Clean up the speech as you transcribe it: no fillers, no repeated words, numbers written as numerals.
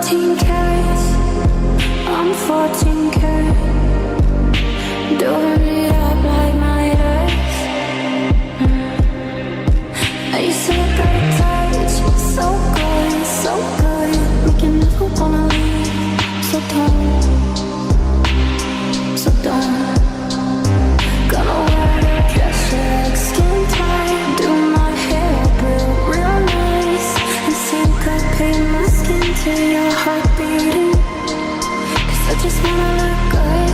14 carats, I'm 14 carat. Doing it up like my ex. I used to look at the touch, so good, so good. Make you never wanna leave. So don't, so don't. Gonna wear a dress like skin tight. Do my hair real nice. And syncopate my skin to your heart beating. 'Cause I just wanna look good.